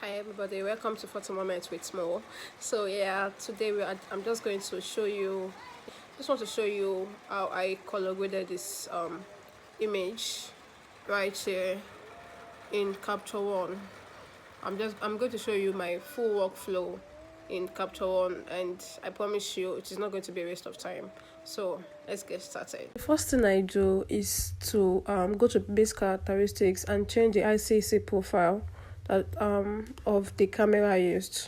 Hi everybody, welcome to 40 Moments with Mo. So yeah, today I'm just going to show you, just want to show you how I color graded this image right here in Capture One. I'm going to show you my full workflow in Capture One, and I promise you it is not going to be a waste of time. So let's get started. The first thing I do is to go to base characteristics and change the ICC profile that of the camera I used.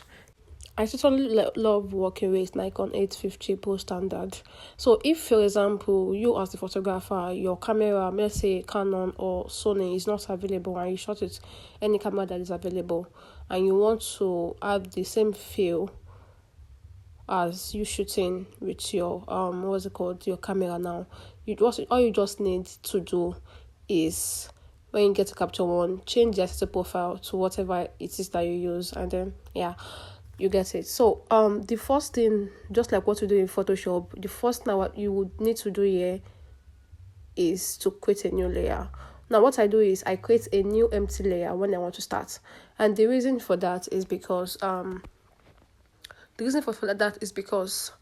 I totally love working with Nikon 850 Pro Standard. So if, for example, you as the photographer, your camera, let's say Canon or Sony, is not available and you shot it any camera that is available, and you want to have the same feel as you shooting with your what's it called, your camera now, all you just need to do is, when you get to Capture One, change the ISO profile to whatever it is that you use, and then you get it. So the first thing, just like what we do in Photoshop, the first thing what you would need to do here is to create a new layer. Now what I do is I create a new empty layer when I want to start, and the reason for that is because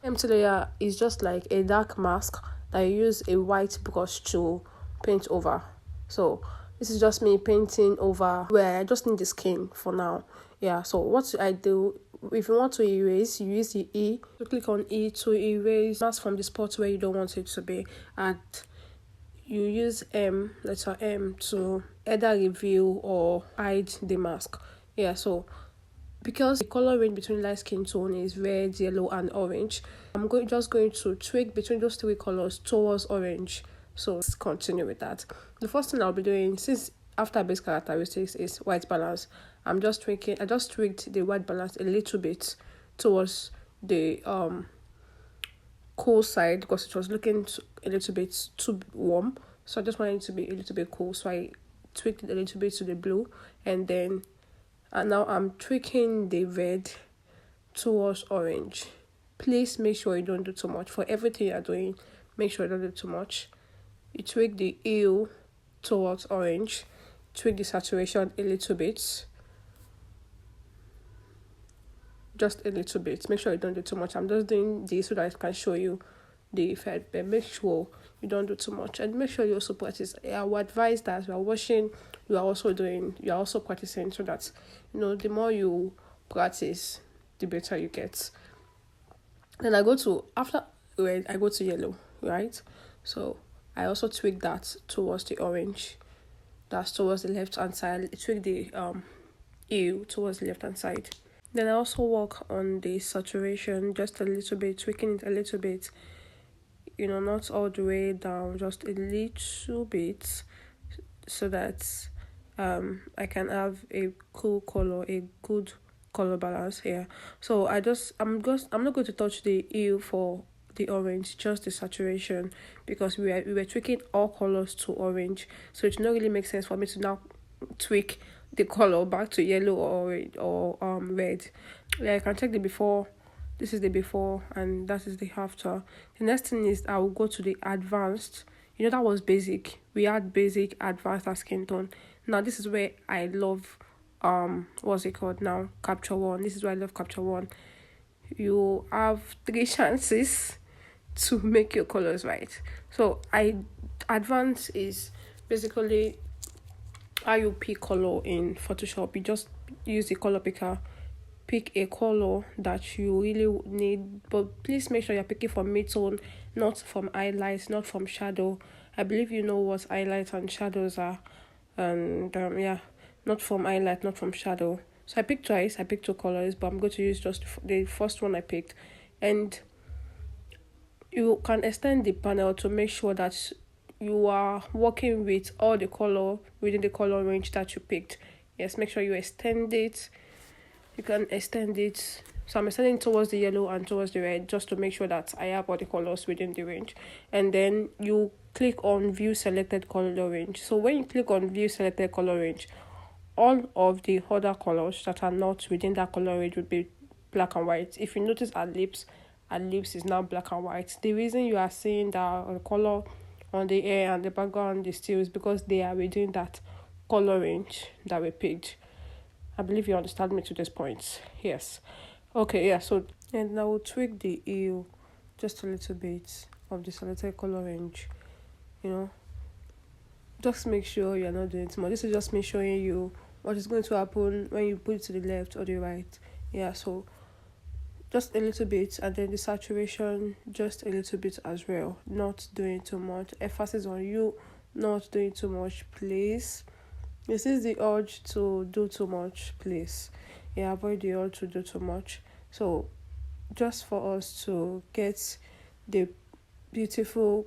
empty layer is just like a dark mask that you use a white brush to paint over. So this is just me painting over where I just need the skin for now. Yeah, so what I do, if you want to erase, you use the E. You click on E to erase mask from the spot where you don't want it to be, and you use letter M to either reveal or hide the mask. Yeah, so because the color range between light skin tone is red, yellow, and orange, I'm just going to tweak between those three colors towards orange. So let's continue with that. The first thing I'll be doing, since after base characteristics is white balance, I just tweaked the white balance a little bit towards the cool side, because it was looking a little bit too warm. So I just wanted it to be a little bit cool. So I tweaked it a little bit to the blue, and now I'm tweaking the red towards orange. Please make sure you don't do too much. For everything you're doing, make sure you don't do too much. You tweak the hue towards orange, tweak the saturation a little bit, just a little bit. Make sure you don't do too much. I'm just doing this so that I can show you the effect, but make sure you don't do too much, and make sure you also practice. I would advise that you are watching, you are also practicing, so that the more you practice, the better you get. Then after red, I go to yellow, right? So I also tweak that towards the orange, that's towards the left hand side. I tweak the hue towards the left hand side. Then I also work on the saturation just a little bit, tweaking it a little bit, not all the way down, just a little bit, so that I can have a cool color, a good color balance here. So I'm not going to touch the hue for the orange, just the saturation, because we were tweaking all colors to orange, so it not really makes sense for me to now tweak the color back to yellow or red. Yeah, I can check the before. This is the before, and that is the after. The next thing is I will go to the advanced. That was basic. We had basic, advanced, and skin tone. Now this is where I love what's it called now? Capture One. This is why I love Capture One. You have 3 chances to make your colors right. So advanced is basically how you pick color in Photoshop. You just use the color picker, pick a color that you really need, but please make sure you're picking from mid-tone, not from highlights, not from shadow. I believe you know what highlights and shadows are, and not from highlight, not from shadow. So I picked twice, I picked 2 colors, but I'm going to use just the first one I picked. And you can extend the panel to make sure that you are working with all the color within the color range that you picked. Yes, make sure you extend it. You can extend it. So I'm extending towards the yellow and towards the red, just to make sure that I have all the colors within the range. And then you click on view selected color range. So when you click on view selected color range, all of the other colors that are not within that color range would be black and white. If you notice our lips is now black and white. The reason you are seeing the color on the air and the background is still is because they are within that color range that we picked. I believe you understand me to this point. Yes. Okay, yeah, so and I will tweak the hue just a little bit of the selected color range, you know. Just make sure you're not doing too much. This is just me showing you what is going to happen when you put it to the left or the right. Yeah, so just a little bit, and then the saturation just a little bit as well. Not doing too much. Emphasis on you not doing too much, please. This is the urge to do too much, please. Yeah, avoid the urge to do too much. So just for us to get the beautiful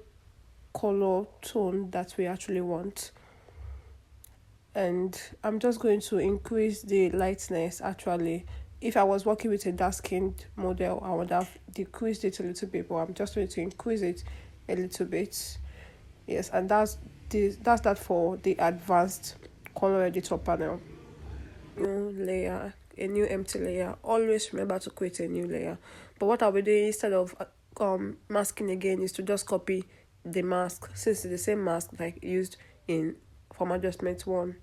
color tone that we actually want. And I'm just going to increase the lightness actually. If I was working with a dark skinned model, I would have decreased it a little bit, but I'm just going to increase it a little bit. Yes, and that's that for the advanced color editor panel. New layer, a new empty layer. Always remember to create a new layer. But what I'll be doing instead of masking again is to just copy the mask, since it's the same mask like used in form adjustment 1.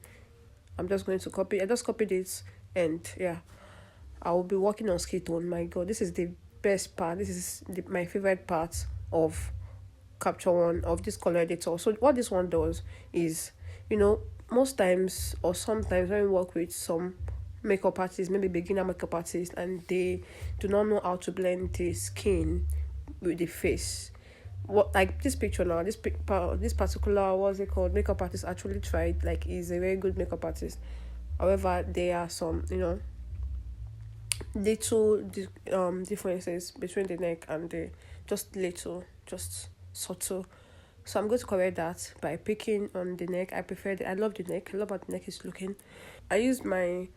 I'm just going to copy. I just copied it, and yeah, I will be working on skin tone. My god, this is the best part. This is my favorite part of Capture One, of this color editor. So what this one does is, most times or sometimes when we work with some makeup artists, maybe beginner makeup artists, and they do not know how to blend the skin with the face. What, like this picture now, this particular, what's it called, makeup artist actually tried, like, he's a very good makeup artist. However, there are some little differences between the neck and the, just little, just subtle. So I'm going to correct that by picking on the neck. I love the neck. I love how the neck is looking. I used my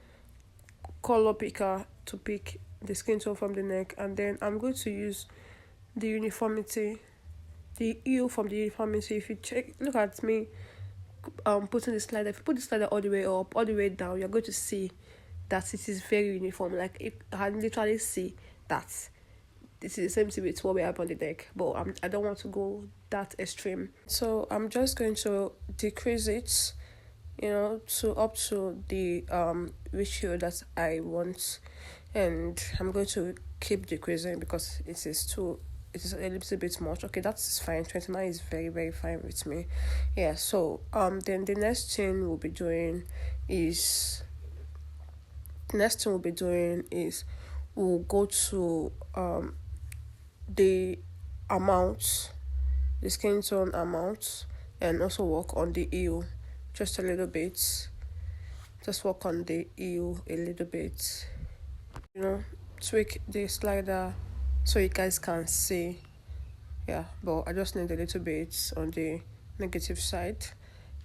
color picker to pick the skin tone from the neck, and then I'm going to use the uniformity, the hue from the uniformity. If you look at me putting the slider, if you put the slider all the way up, all the way down, you're going to see that it is very uniform. Like, I can literally see that this is the same thing with what we have on the neck, but I don't want to go that extreme. So I'm just going to decrease it, to up to the ratio that I want, and I'm going to keep decreasing because it is a little bit much. Okay, that's fine. 29 is very, very fine with me. Yeah, so then the next thing we'll be doing is we'll go to the amount, the skin tone amount, and also work on the hue just a little bit. Just work on the hue a little bit. Tweak the slider so you guys can see. Yeah, but I just need a little bit on the negative side.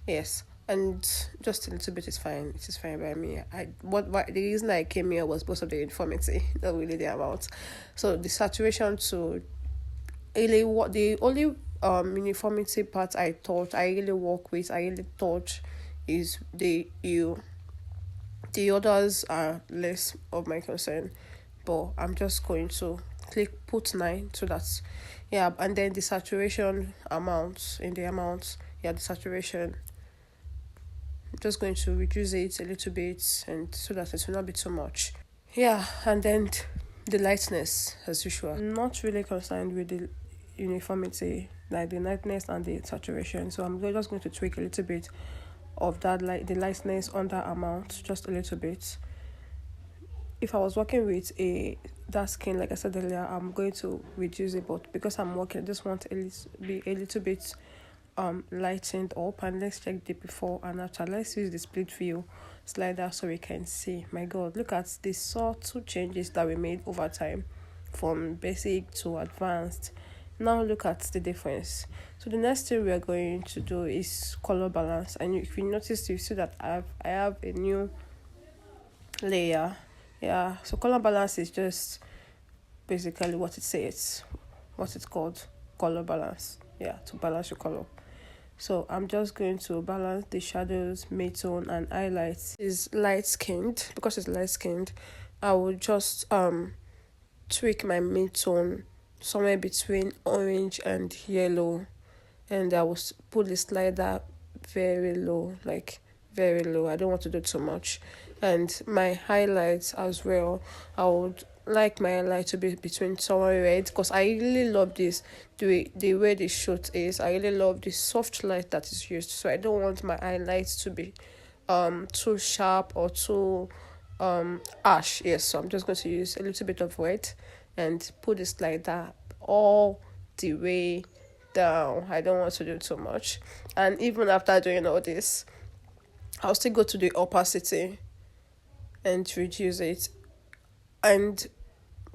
Yes, and just a little bit is fine. It is fine by me. The reason I came here was because of the uniformity, not really the amount. So the saturation to really, what the only uniformity part I really work with, I really touch, is the hue. The others are less of my concern, but I'm just going to click put 9 so that's, yeah, and then the saturation amount, the saturation, I'm just going to reduce it a little bit, and so that it will not be too much. Yeah, and then the lightness, as usual. I'm not really concerned with the uniformity, like the lightness and the saturation, so I'm just going to tweak a little bit of that, like the lightness on that amount, just a little bit. If I was working with a dark skin, like I said earlier, I'm going to reduce it, but because I'm working, I just want to be a little bit lightened up. And let's check the before and after. Let's use the split view slider so we can see. My god, look at the subtle changes that we made over time from basic to advanced. Now look at the difference. So the next thing we are going to do is color balance, and if you notice, you see that I have a new layer. Yeah, so color balance is just basically what it says, what it's called, color balance. Yeah, to balance your color. So I'm just going to balance the shadows, mid-tone, and highlights. Is light skinned. Because it's light skinned, I will just tweak my mid-tone somewhere between orange and yellow, and I will put the slider very low, like very low. I don't want to do too much. And my highlights as well, I would like my highlight to be between somewhere red, because I really love this, the way the shoot is. I really love the soft light that is used, so I don't want my highlights to be too sharp or too ash. Yes, so I'm just going to use a little bit of red and put this like that all the way down. I don't want to do too much. And even after doing all this, I'll still go to the opacity and reduce it. And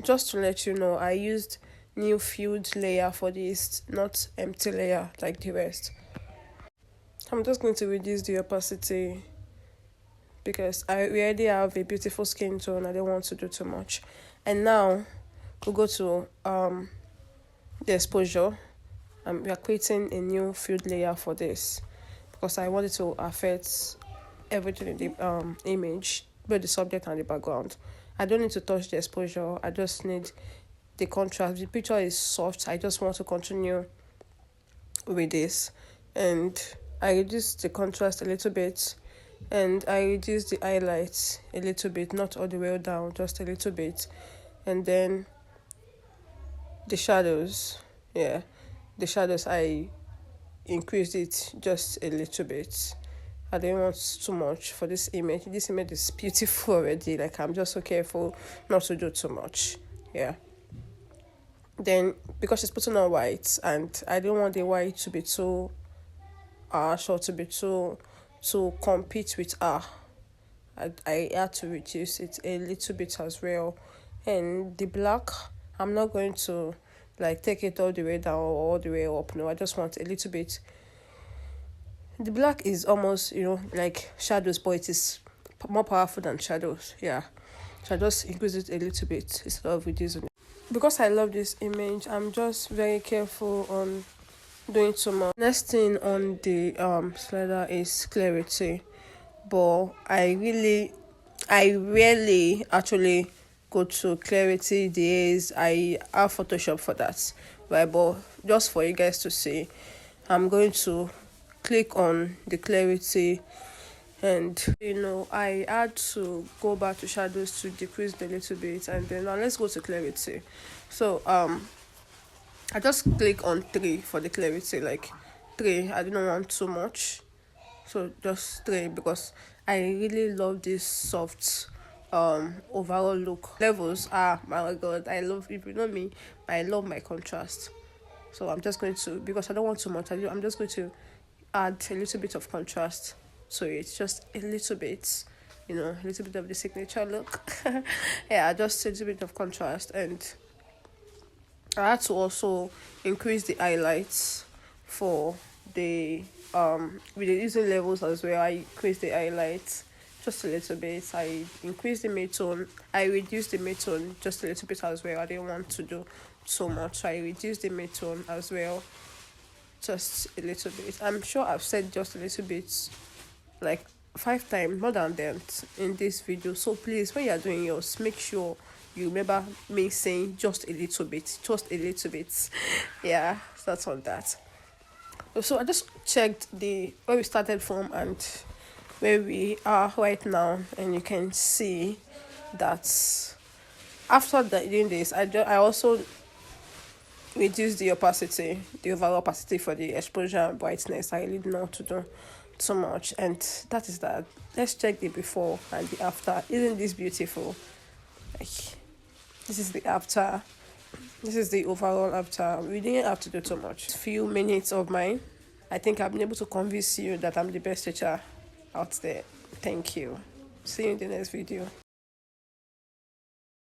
just to let you know, I used new filled layer for this, not empty layer like the rest. I'm just going to reduce the opacity because I already have a beautiful skin tone. I don't want to do too much. And now we'll go to the exposure. We are creating a new filled layer for this because I wanted to affect everything in the image, both the subject and the background. I don't need to touch the exposure. I just need the contrast. The picture is soft. I just want to continue with this. And I reduce the contrast a little bit. And I reduce the highlights a little bit, not all the way down, just a little bit. And then the shadows, the shadows, I increased it just a little bit. I didn't want too much for this image. This image is beautiful already. Like, I'm just so careful not to do too much. Yeah. Then, because she's putting on white, and I didn't want the white to be too harsh or to be to compete with her, I had to reduce it a little bit as well. And the black, I'm not going to like take it all the way down or all the way up. No, I just want a little bit. The black is almost, like shadows, but it is more powerful than shadows. Yeah. So I just increase it a little bit instead of reducing it. Because I love this image, I'm just very careful on doing too much. Next thing on the slider is clarity. But I rarely actually go to clarity days. I have Photoshop for that. Right, but just for you guys to see, I'm going to click on the clarity, and I had to go back to shadows to decrease the little bit, and then now let's go to clarity. So I just click on 3 for the clarity, like 3. I didn't want too much, so just 3, because I really love this soft overall look. Levels are, my god, I love, if you know me, I love my contrast. So I'm just going to, because I don't want too much, I'm just going to add a little bit of contrast to it, just a little bit, a little bit of the signature look. Yeah, just a little bit of contrast. And I had to also increase the highlights for the with the using levels as well. I increased the highlights just a little bit. I increased the mid-tone. I reduced the mid-tone just a little bit as well. I didn't want to do so much, so I reduced the mid-tone as well, just a little bit. I'm sure I've said just a little bit like 5 times, more than that, in this video. So please, when you're doing yours, make sure you remember me saying just a little bit, yeah. So that's on that. So I just checked where we started from and where we are right now, and you can see that after doing this, I also reduce the opacity, the overall opacity for the exposure and brightness. I really don't know what to do so much, and that is that. Let's check the before and the after. Isn't this beautiful? Like, this is the after. This is the overall after. We didn't have to do too much. Few minutes of mine. I think I've been able to convince you that I'm the best teacher out there. Thank you. See you in the next video.